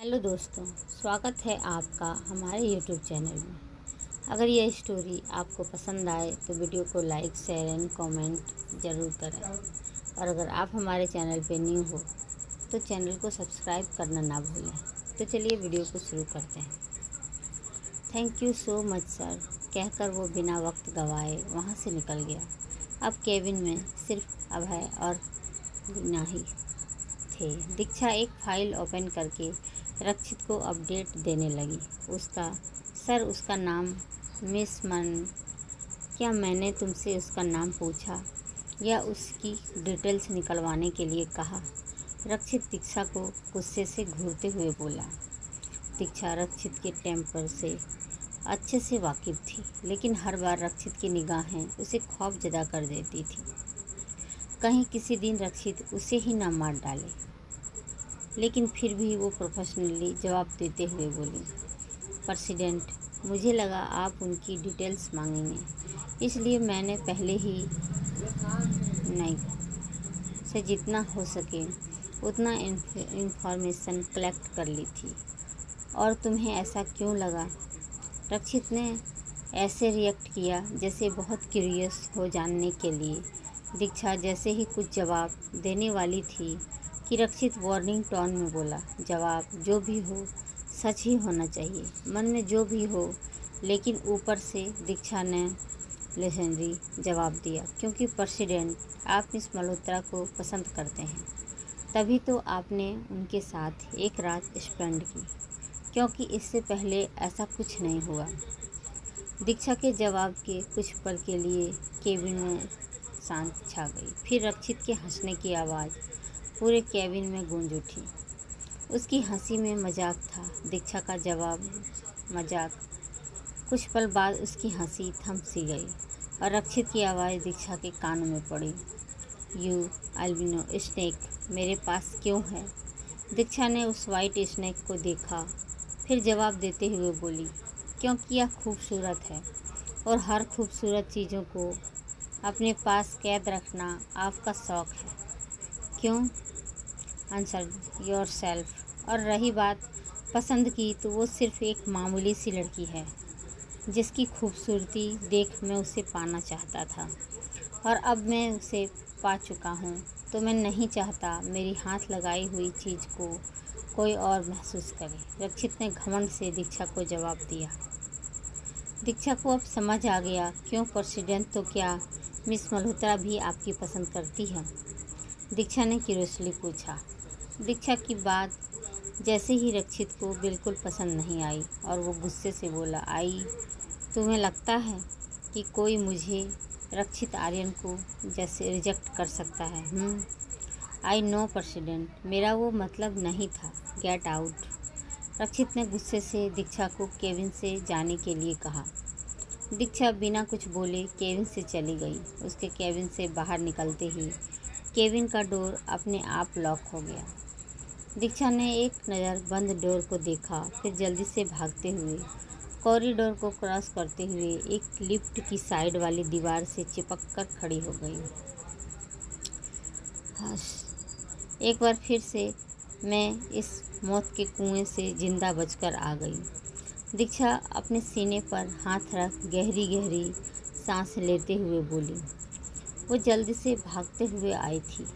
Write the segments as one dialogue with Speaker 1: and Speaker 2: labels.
Speaker 1: Hello दोस्तों, स्वागत है आपका हमारे यूट्यूब चैनल में। अगर यह स्टोरी आपको पसंद आए तो वीडियो को लाइक, शेयर एंड कमेंट ज़रूर करें। और अगर आप हमारे चैनल पे न्यू हो तो चैनल को सब्सक्राइब करना ना भूलें। तो चलिए वीडियो को शुरू करते हैं। Thank you so much sir, कहकर वो बिना वक्त गंवाए वहाँ से निकल गया। अब केबिन में सिर्फ अभय और दीना ही थे। दीक्षा एक फाइल ओपन करके रक्षित को अपडेट देने लगी। उसका नाम मिस मन। क्या मैंने तुमसे उसका नाम पूछा या उसकी डिटेल्स निकलवाने के लिए कहा? रक्षित दीक्षा को गुस्से से घूरते हुए बोला। दीक्षा रक्षित के टेम्पर से अच्छे से वाकिफ थी, लेकिन हर बार रक्षित की निगाहें उसे खौफजदा कर देती थी। कहीं किसी दिन रक्षित उसे ही ना मार डाले। लेकिन फिर भी वो प्रोफेशनली जवाब देते हुए बोली, प्रेसिडेंट, मुझे लगा आप उनकी डिटेल्स मांगेंगे, इसलिए मैंने पहले ही नहीं से जितना हो सके उतना इंफॉर्मेशन कलेक्ट कर ली थी। और तुम्हें ऐसा क्यों लगा? रक्षित ने ऐसे रिएक्ट किया जैसे बहुत क्यूरियस हो जानने के लिए। दीक्षा जैसे ही कुछ जवाब देने वाली थी कि रक्षित वार्निंग टोन में बोला, जवाब जो भी हो सच ही होना चाहिए, मन में जो भी हो। लेकिन ऊपर से दीक्षा ने लेजेंडरी जवाब दिया, क्योंकि प्रेसिडेंट, आप मिस मल्होत्रा को पसंद करते हैं, तभी तो आपने उनके साथ एक रात स्पेंड की, क्योंकि इससे पहले ऐसा कुछ नहीं हुआ। दीक्षा के जवाब के कुछ पल के लिए केबिन में शांत छा गई। फिर रक्षित के हंसने की आवाज़ पूरे केबिन में गूंज उठी। उसकी हंसी में मजाक था। दीक्षा का जवाब मजाक। कुछ पल बाद उसकी हंसी थम सी गई और रक्षित की आवाज़ दीक्षा के कानों में पड़ी, यू अल्बिनो स्नेक मेरे पास क्यों है? दीक्षा ने उस वाइट स्नेक को देखा, फिर जवाब देते हुए बोली, क्योंकि यह खूबसूरत है और हर खूबसूरत चीज़ों को अपने पास कैद रखना आपका शौक़ है। क्यों? Answer yourself. और रही बात पसंद की, तो वो सिर्फ एक मामूली सी लड़की है जिसकी खूबसूरती देख मैं उसे पाना चाहता था, और अब मैं उसे पा चुका हूँ, तो मैं नहीं चाहता मेरी हाथ लगाई हुई चीज़ को कोई और महसूस करे। रक्षित ने घमंड से दीक्षा को जवाब दिया। दीक्षा को अब समझ आ गया, क्यों प्रेसिडेंट, तो क्या मिस मल्होत्रा भी आपकी पसंद करती है? दीक्षा ने क्यूरियसली पूछा। दीक्षा की बात जैसे ही रक्षित को बिल्कुल पसंद नहीं आई और वो गुस्से से बोला, आई, तुम्हें लगता है कि कोई मुझे, रक्षित आर्यन को, जैसे रिजेक्ट कर सकता है? आई नो प्रेसिडेंट, मेरा वो मतलब नहीं था, गेट आउट। रक्षित ने गुस्से से दीक्षा को केबिन से जाने के लिए कहा। दीक्षा बिना कुछ बोले केबिन से चली गई। उसके केबिन से बाहर निकलते ही केबिन का डोर अपने आप लॉक हो गया। दीक्षा ने एक नज़र बंद डोर को देखा, फिर जल्दी से भागते हुए कॉरिडोर को क्रॉस करते हुए एक लिफ्ट की साइड वाली दीवार से चिपक कर खड़ी हो गई। एक बार फिर से मैं इस मौत के कुएं से जिंदा बचकर आ गई। दीक्षा अपने सीने पर हाथ रख गहरी गहरी सांस लेते हुए बोली। वो जल्दी से भागते हुए आई थी,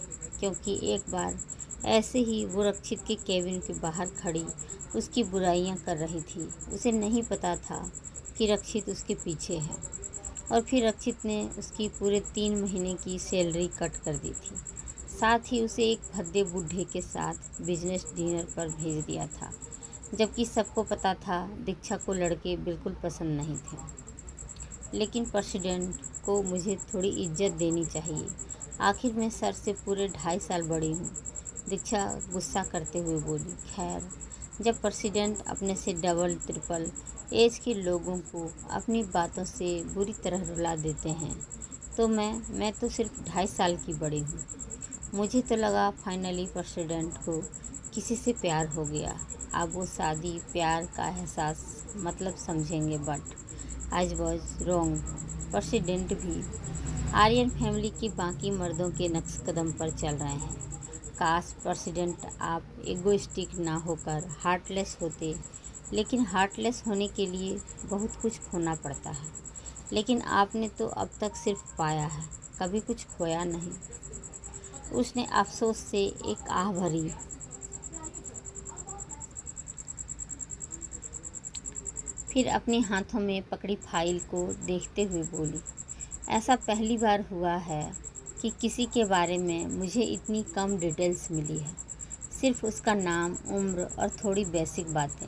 Speaker 1: क्योंकि एक बार ऐसे ही वो रक्षित के केबिन के बाहर खड़ी उसकी बुराइयां कर रही थी। उसे नहीं पता था कि रक्षित उसके पीछे है, और फिर रक्षित ने उसकी पूरे 3 महीने की सैलरी कट कर दी थी। साथ ही उसे एक भद्दे बूढ़े के साथ बिजनेस डिनर पर भेज दिया था, जबकि सबको पता था दीक्षा को लड़के बिल्कुल पसंद नहीं थे। लेकिन प्रेसिडेंट को मुझे थोड़ी इज्जत देनी चाहिए, आखिर मैं सर से पूरे 2.5 साल बड़ी हूँ, दीक्षा गुस्सा करते हुए बोली। खैर, जब प्रेसिडेंट अपने से डबल ट्रिपल एज के लोगों को अपनी बातों से बुरी तरह रुला देते हैं, तो मैं तो सिर्फ 2.5 साल की बड़ी हूँ। मुझे तो लगा फाइनली प्रेसिडेंट को किसी से प्यार हो गया। अब वो शादी प्यार का एहसास मतलब समझेंगे, बट आज वॉज रॉन्ग। प्रेसिडेंट भी आर्यन फैमिली के बाकी मर्दों के नक्श कदम पर चल रहे हैं। काश प्रेसिडेंट आप एगोइस्टिक ना होकर हार्टलेस होते, लेकिन हार्टलेस होने के लिए बहुत कुछ खोना पड़ता है। लेकिन आपने तो अब तक सिर्फ पाया है, कभी कुछ खोया नहीं। उसने अफसोस से एक आह भरी। फिर अपने हाथों में पकड़ी फाइल को देखते हुए बोली, ऐसा पहली बार हुआ है कि किसी के बारे में मुझे इतनी कम डिटेल्स मिली है। सिर्फ उसका नाम, उम्र और थोड़ी बेसिक बातें।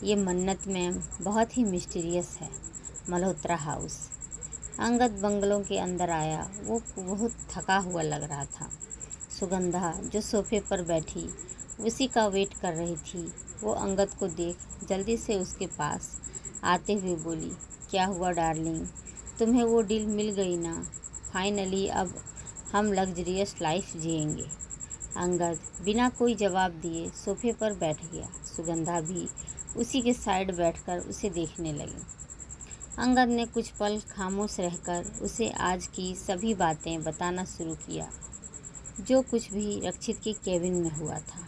Speaker 1: ये मन्नत मैम बहुत ही मिस्टीरियस है। मल्होत्रा हाउस। अंगद बंगलों के अंदर आया। वो बहुत थका हुआ लग रहा था। सुगंधा जो सोफे पर बैठी उसी का वेट कर रही थी, वो अंगद को देख जल्दी से उसके पास आते हुए बोली, क्या हुआ डार्लिंग, तुम्हें वो डील मिल गई ना? फाइनली अब हम लग्जरियस लाइफ जिएंगे। अंगद बिना कोई जवाब दिए सोफे पर बैठ गया। सुगंधा भी उसी के साइड बैठकर उसे देखने लगी। अंगद ने कुछ पल खामोश रहकर उसे आज की सभी बातें बताना शुरू किया, जो कुछ भी रक्षित के केबिन में हुआ था।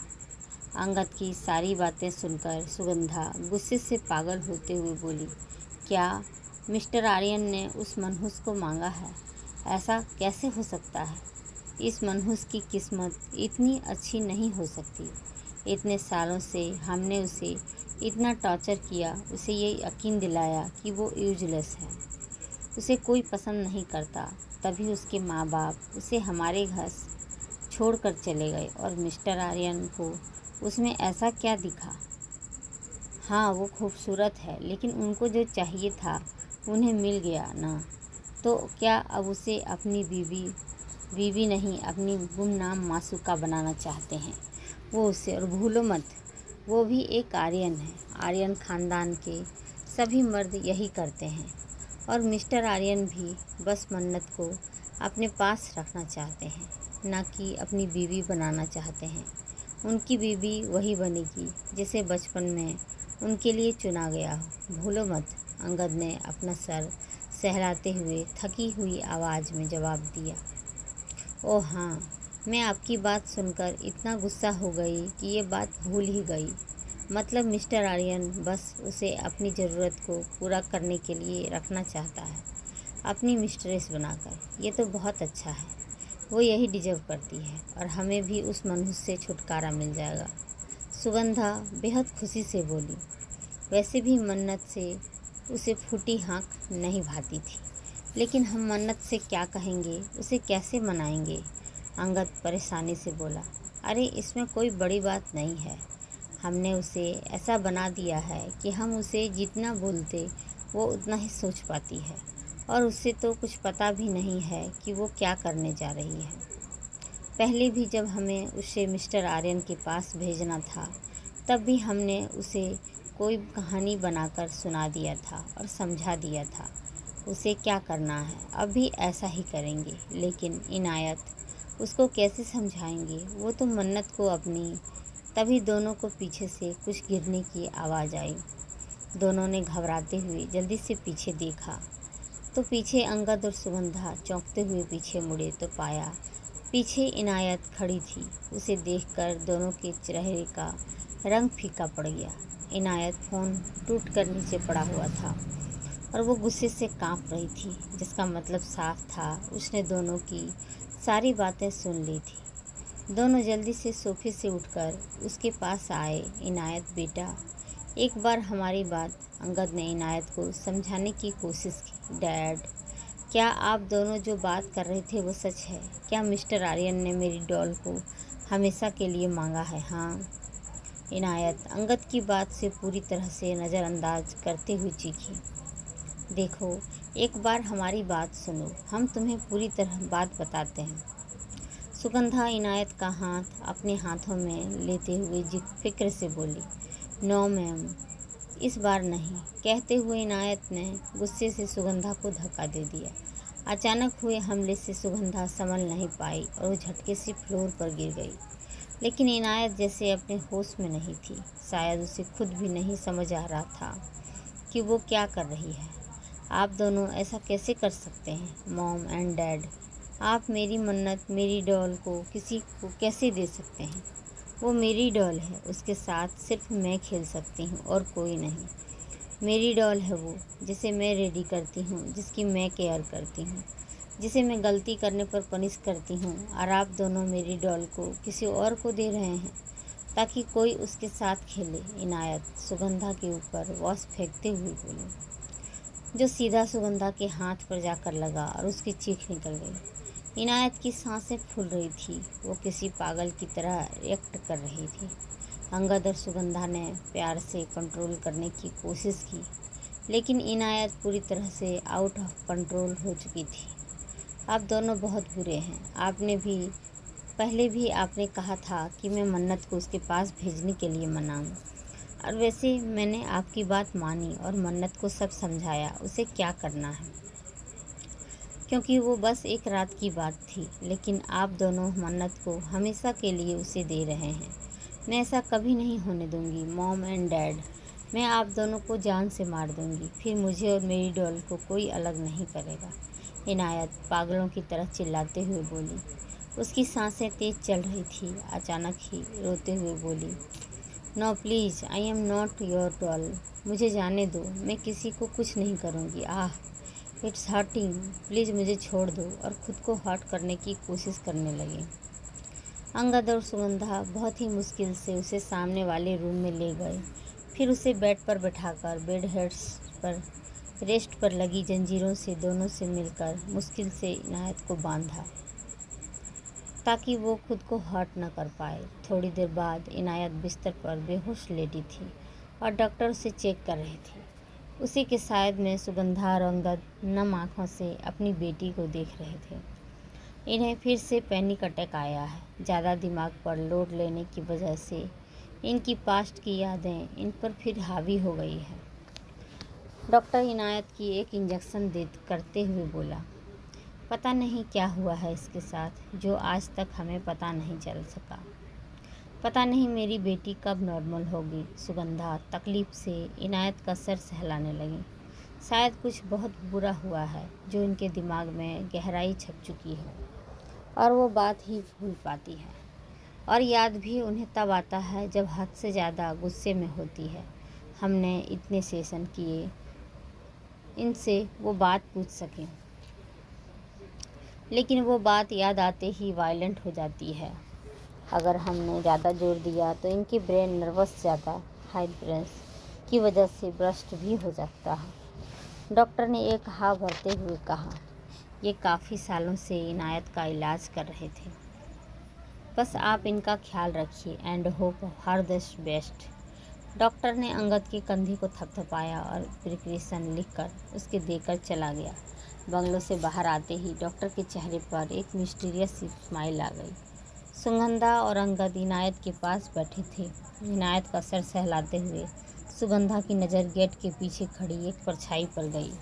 Speaker 1: अंगद की सारी बातें सुनकर सुगंधा गुस्से से पागल होते हुए बोली, क्या मिस्टर आर्यन ने उस मनहूस को मांगा है? ऐसा कैसे हो सकता है? इस मनहूस की किस्मत इतनी अच्छी नहीं हो सकती। इतने सालों से हमने उसे इतना टॉर्चर किया, उसे ये यकीन दिलाया कि वो यूजलेस है, उसे कोई पसंद नहीं करता। तभी उसके माँ बाप उसे हमारे घर छोड़कर चले गए और मिस्टर आर्यन को उसमें ऐसा क्या दिखा? हाँ, वो खूबसूरत है, लेकिन उनको जो चाहिए था उन्हें मिल गया ना, तो क्या अब उसे अपनी बीवी नहीं, अपनी गुमनाम मासूका बनाना चाहते हैं वो उसे। और भूलो मत, वो भी एक आर्यन है। आर्यन ख़ानदान के सभी मर्द यही करते हैं। और मिस्टर आर्यन भी बस मन्नत को अपने पास रखना चाहते हैं, ना कि अपनी बीवी बनाना चाहते हैं। उनकी बीवी वही बनेगी जिसे बचपन में उनके लिए चुना गया हो। भूलो मत, अंगद ने अपना सर सहलाते हुए थकी हुई आवाज़ में जवाब दिया। ओह हाँ, मैं आपकी बात सुनकर इतना गुस्सा हो गई कि ये बात भूल ही गई। मतलब मिस्टर आर्यन बस उसे अपनी ज़रूरत को पूरा करने के लिए रखना चाहता है, अपनी मिस्ट्रेस बनाकर। ये तो बहुत अच्छा है, वो यही डिजर्व करती है और हमें भी उस मनहूस से छुटकारा मिल जाएगा। सुगंधा बेहद खुशी से बोली। वैसे भी मन्नत से उसे फूटी हाँक नहीं भाती थी, लेकिन हम मन्नत से क्या कहेंगे, उसे कैसे मनाएंगे? अंगद परेशानी से बोला, अरे इसमें कोई बड़ी बात नहीं है। हमने उसे ऐसा बना दिया है कि हम उसे जितना बोलते वो उतना ही सोच पाती है, और उससे तो कुछ पता भी नहीं है कि वो क्या करने जा रही है। पहले भी जब हमें उसे मिस्टर आर्यन के पास भेजना था, तब भी हमने उसे कोई कहानी बनाकर सुना दिया था और समझा दिया था उसे क्या करना है। अब भी ऐसा ही करेंगे, लेकिन इनायत उसको कैसे समझाएंगे? वो तो मन्नत को अपनी। तभी दोनों को पीछे से कुछ गिरने की आवाज़ आई। दोनों ने घबराते हुए जल्दी से पीछे देखा, तो पीछे अंगद और सुगंधा चौंकते हुए पीछे मुड़े तो पाया पीछे इनायत खड़ी थी। उसे देखकर दोनों के चेहरे का रंग फीका पड़ गया। इनायत फ़ोन टूट कर नीचे पड़ा हुआ था और वो गुस्से से कांप रही थी, जिसका मतलब साफ था उसने दोनों की सारी बातें सुन ली थी। दोनों जल्दी से सोफे से उठकर उसके पास आए। इनायत बेटा, एक बार हमारी बात। अंगद ने इनायत को समझाने की कोशिश की। डैड, क्या आप दोनों जो बात कर रहे थे वो सच है? क्या मिस्टर आर्यन ने मेरी डॉल को हमेशा के लिए मांगा है? हाँ। इनायत अंगद की बात से पूरी तरह से नज़रअंदाज करते हुए चीखी, देखो एक बार हमारी बात सुनो, हम तुम्हें पूरी तरह बात बताते हैं। सुगंधा इनायत का हाथ अपने हाथों में लेते हुए फिक्र से बोली, नो मैम, इस बार नहीं। कहते हुए इनायत ने गुस्से से सुगंधा को धक्का दे दिया। अचानक हुए हमले से सुगंधा संभल नहीं पाई और वो झटके से फ्लोर पर गिर गई। लेकिन इनायत जैसे अपने होश में नहीं थी। शायद उसे खुद भी नहीं समझ आ रहा था कि वो क्या कर रही है। आप दोनों ऐसा कैसे कर सकते हैं मॉम एंड डैड? आप मेरी मन्नत, मेरी डॉल को किसी को कैसे दे सकते हैं? वो मेरी डॉल है, उसके साथ सिर्फ मैं खेल सकती हूँ और कोई नहीं। मेरी डॉल है वो, जिसे मैं रेडी करती हूँ, जिसकी मैं केयर करती हूँ, जिसे मैं गलती करने पर पनिश करती हूँ। और आप दोनों मेरी डॉल को किसी और को दे रहे हैं ताकि कोई उसके साथ खेले। इनायत सुगंधा के ऊपर वॉश फेंकते हुए बोली, जो सीधा सुगंधा के हाथ पर जाकर लगा और उसकी चीख निकल गई। इनायत की सांसें फूल रही थी, वो किसी पागल की तरह रिएक्ट कर रही थी। अंगद और सुगंधा ने प्यार से कंट्रोल करने की कोशिश की, लेकिन इनायत पूरी तरह से आउट ऑफ कंट्रोल हो चुकी थी। आप दोनों बहुत बुरे हैं। पहले भी आपने कहा था कि मैं मन्नत को उसके पास भेजने के लिए मनाऊं, और वैसे मैंने आपकी बात मानी और मन्नत को सब समझाया उसे क्या करना है, क्योंकि वो बस एक रात की बात थी। लेकिन आप दोनों मन्नत को हमेशा के लिए उसे दे रहे हैं। मैं ऐसा कभी नहीं होने दूंगी मॉम एंड डैड। मैं आप दोनों को जान से मार दूंगी, फिर मुझे और मेरी डॉल को कोई अलग नहीं करेगा। इनायत पागलों की तरह चिल्लाते हुए बोली। उसकी सांसें तेज चल रही थी। अचानक ही रोते हुए बोली, no please, I am not your doll. मुझे जाने दो, मैं किसी को कुछ नहीं करूँगी। आह, इट्स हर्टिंग, प्लीज़ मुझे छोड़ दो। और ख़ुद को हर्ट करने की कोशिश करने लगी। अंगद और सुगंधा बहुत ही मुश्किल से उसे सामने वाले रूम में ले गए। फिर उसे बेड पर बैठाकर बेड हेड्स पर रेस्ट पर लगी जंजीरों से दोनों से मिलकर मुश्किल से इनायत को बांधा, ताकि वो खुद को हर्ट न कर पाए। थोड़ी देर बाद इनायत बिस्तर पर बेहोश लेटी थी और डॉक्टर उसे चेक कर रहे थे। उसी के साइड में सुगंधा और अंगद नम आँखों से अपनी बेटी को देख रहे थे। इन्हें फिर से पैनिक अटैक आया है। ज़्यादा दिमाग पर लोड लेने की वजह से इनकी पास्ट की यादें इन पर फिर हावी हो गई है। डॉक्टर इनायत की एक इंजेक्शन करते हुए बोला, पता नहीं क्या हुआ है इसके साथ, जो आज तक हमें पता नहीं चल सका। पता नहीं मेरी बेटी कब नॉर्मल होगी। सुगंधा तकलीफ़ से इनायत का सर सहलाने लगी। शायद कुछ बहुत बुरा हुआ है जो इनके दिमाग में गहराई छप चुकी है, और वो बात ही भूल पाती है। और याद भी उन्हें तब आता है जब हद से ज़्यादा गुस्से में होती है। हमने इतने सेशन किए इनसे वो बात पूछ सकें, लेकिन वो बात याद आते ही वायलेंट हो जाती है। अगर हमने ज़्यादा जोर दिया तो इनकी ब्रेन नर्वस ज़्यादा हाइड्रेंस की वजह से ब्रस्ट भी हो सकता है। डॉक्टर ने एक हाँ भरते हुए कहा। ये काफ़ी सालों से इनायत का इलाज कर रहे थे। बस आप इनका ख्याल रखिए and hope her the best. Doctor ने अंगद के कंधे को थपथपाया और प्रिस्क्रिप्शन लिखकर उसके देकर चला गया। बंगलों से बाहर आते ही डॉक्टर के चेहरे पर एक मिस्टीरियस सी स्माइल आ गई। सुगंधा और अंगद इनायत के पास बैठे थे। इनायत का सर सहलाते हुए सुगंधा की नज़र गेट के पीछे खड़ी एक परछाई पर गई,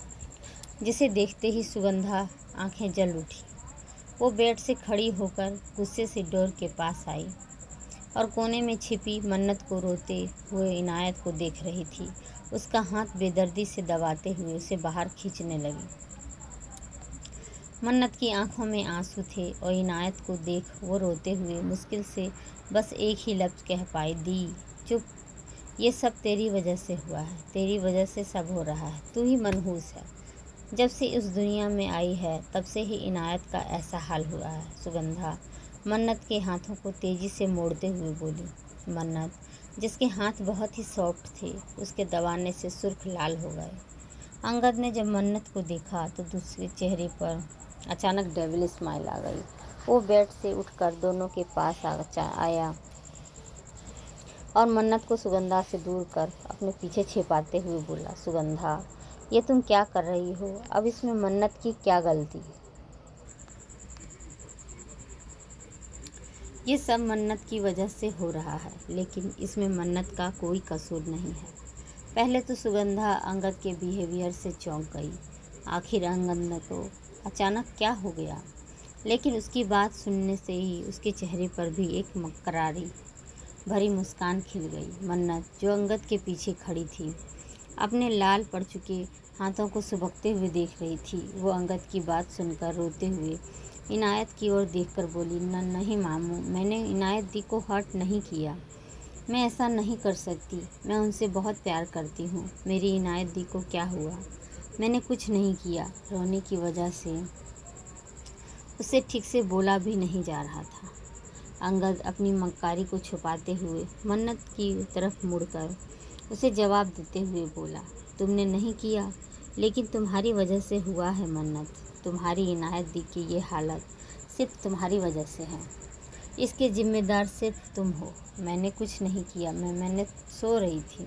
Speaker 1: जिसे देखते ही सुगंधा आंखें जल उठी। वो बेड से खड़ी होकर गुस्से से डोर के पास आई और कोने में छिपी मन्नत को रोते हुए इनायत को देख रही थी। उसका हाथ बेदर्दी से दबाते हुए उसे बाहर खींचने लगी। मन्नत की आंखों में आंसू थे और इनायत को देख वो रोते हुए मुश्किल से बस एक ही लफ्ज़ कह पाई, दी चुप। ये सब तेरी वजह से हुआ है, तेरी वजह से सब हो रहा है। तू ही मनहूस है। जब से इस दुनिया में आई है तब से ही इनायत का ऐसा हाल हुआ है। सुगंधा मन्नत के हाथों को तेज़ी से मोड़ते हुए बोली। मन्नत, जिसके हाथ बहुत ही सॉफ्ट थे, उसके दबाने से सुर्ख लाल हो गए। अंगद ने जब मन्नत को देखा तो दूसरे चेहरे पर अचानक डेविल स्माइल आ गई। वो बेड से उठकर दोनों के पास आया और मन्नत को सुगंधा से दूर कर अपने पीछे छिपाते हुए बोला, सुगंधा, ये तुम क्या कर रही हो? अब इसमें मन्नत की क्या गलती? ये सब मन्नत की वजह से हो रहा है, लेकिन इसमें मन्नत का कोई कसूर नहीं है। पहले तो सुगंधा अंगद के बिहेवियर से चौंक गई। आखिर अंगद को अचानक क्या हो गया? लेकिन उसकी बात सुनने से ही उसके चेहरे पर भी एक मकरारी भरी मुस्कान खिल गई। मन्नत, जो अंगद के पीछे खड़ी थी, अपने लाल पड़ चुके हाथों को सुबकते हुए देख रही थी। वो अंगद की बात सुनकर रोते हुए इनायत की ओर देखकर बोली, नहीं मामू, मैंने इनायत दी को हर्ट नहीं किया। मैं ऐसा नहीं कर सकती। मैं उनसे बहुत प्यार करती हूँ। मेरी इनायत दी को क्या हुआ? मैंने कुछ नहीं किया। रोने की वजह से उसे ठीक से बोला भी नहीं जा रहा था। अंगद अपनी मक्कारी को छुपाते हुए मन्नत की तरफ मुड़कर उसे जवाब देते हुए बोला, तुमने नहीं किया, लेकिन तुम्हारी वजह से हुआ है मन्नत। तुम्हारी इनायत दी की ये हालत सिर्फ तुम्हारी वजह से है। इसके जिम्मेदार सिर्फ तुम हो। मैंने कुछ नहीं किया। मैंने सो रही थी।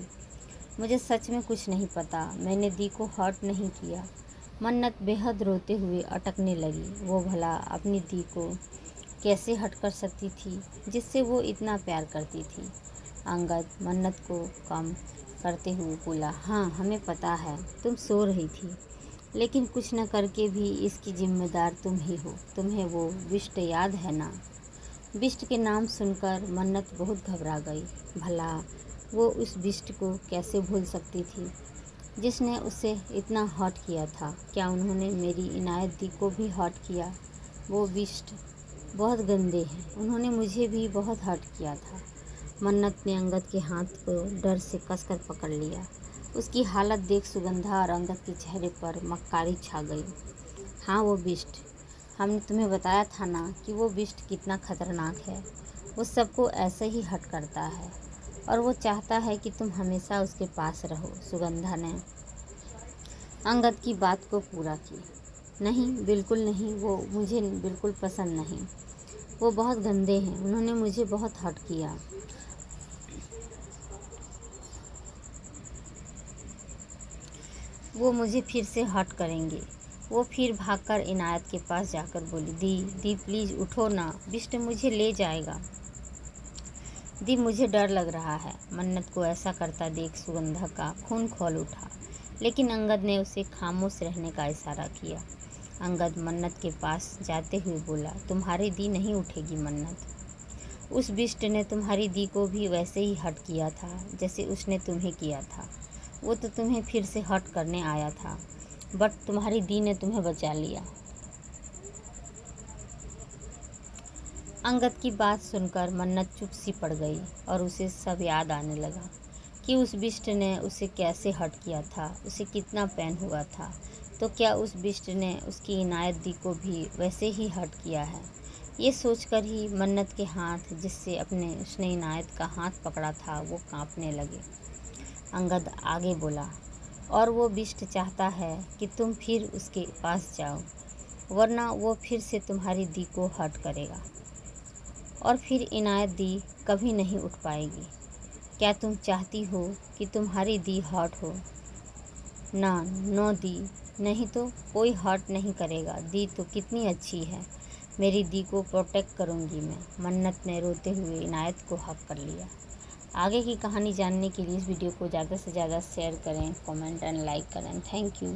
Speaker 1: मुझे सच में कुछ नहीं पता। मैंने दी को हर्ट नहीं किया। मन्नत बेहद रोते हुए अटकने लगी। वो भला अपनी दी को कैसे हर्ट कर सकती थी जिससे वो इतना प्यार करती थी। अंगद मन्नत को कम करते हुए बोला, हाँ हमें पता है तुम सो रही थी, लेकिन कुछ न करके भी इसकी जिम्मेदार तुम ही हो। तुम्हें वो बिष्ट याद है ना? बिष्ट के नाम सुनकर मन्नत बहुत घबरा गई। भला वो उस बिष्ट को कैसे भूल सकती थी जिसने उसे इतना हर्ट किया था? क्या उन्होंने मेरी इनायत दी को भी हर्ट किया? वो बिष्ट बहुत गंदे हैं। उन्होंने मुझे भी बहुत हर्ट किया था। मन्नत ने अंगद के हाथ को डर से कसकर पकड़ लिया। उसकी हालत देख सुगंधा और अंगद के चेहरे पर मक्कारी छा गई। हाँ वो बिष्ट, हमने तुम्हें बताया था ना कि वो बिष्ट कितना खतरनाक है। वो सबको ऐसे ही हर्ट करता है और वो चाहता है कि तुम हमेशा उसके पास रहो। सुगंधा ने अंगद की बात को पूरा की। नहीं, बिल्कुल नहीं, वो मुझे बिल्कुल पसंद नहीं। वो बहुत गंदे हैं। उन्होंने मुझे बहुत हर्ट किया। वो मुझे फिर से हर्ट करेंगे। वो फिर भागकर इनायत के पास जाकर बोली, दी प्लीज़ उठो ना, बिष्ट मुझे ले जाएगा। दी मुझे डर लग रहा है। मन्नत को ऐसा करता देख सुगंधा का खून खौल उठा, लेकिन अंगद ने उसे खामोश रहने का इशारा किया। अंगद मन्नत के पास जाते हुए बोला, तुम्हारी दी नहीं उठेगी मन्नत। उस बिष्ट ने तुम्हारी दी को भी वैसे ही हर्ट किया था जैसे उसने तुम्हें किया था। वो तो तुम्हें फिर से हर्ट करने आया था, बट तुम्हारी दी ने तुम्हें बचा लिया। अंगद की बात सुनकर मन्नत चुप सी पड़ गई और उसे सब याद आने लगा कि उस बिष्ट ने उसे कैसे हर्ट किया था, उसे कितना पेन हुआ था। तो क्या उस बिष्ट ने उसकी इनायत दी को भी वैसे ही हर्ट किया है? ये सोचकर ही मन्नत के हाथ जिससे उसने इनायत का हाथ पकड़ा था वो कांपने लगे। अंगद आगे बोला, और वो बिष्ट चाहता है कि तुम फिर उसके पास जाओ, वरना वो फिर से तुम्हारी दी को हर्ट करेगा और फिर इनायत दी कभी नहीं उठ पाएगी। क्या तुम चाहती हो कि तुम्हारी दी हर्ट हो? ना, नो दी, नहीं तो कोई हर्ट नहीं करेगा। दी तो कितनी अच्छी है। मेरी दी को प्रोटेक्ट करूँगी मैं। मन्नत ने रोते हुए इनायत को हक कर लिया। आगे की कहानी जानने के लिए इस वीडियो को ज़्यादा से ज़्यादा शेयर करें, कमेंट एंड लाइक करें। Thank you.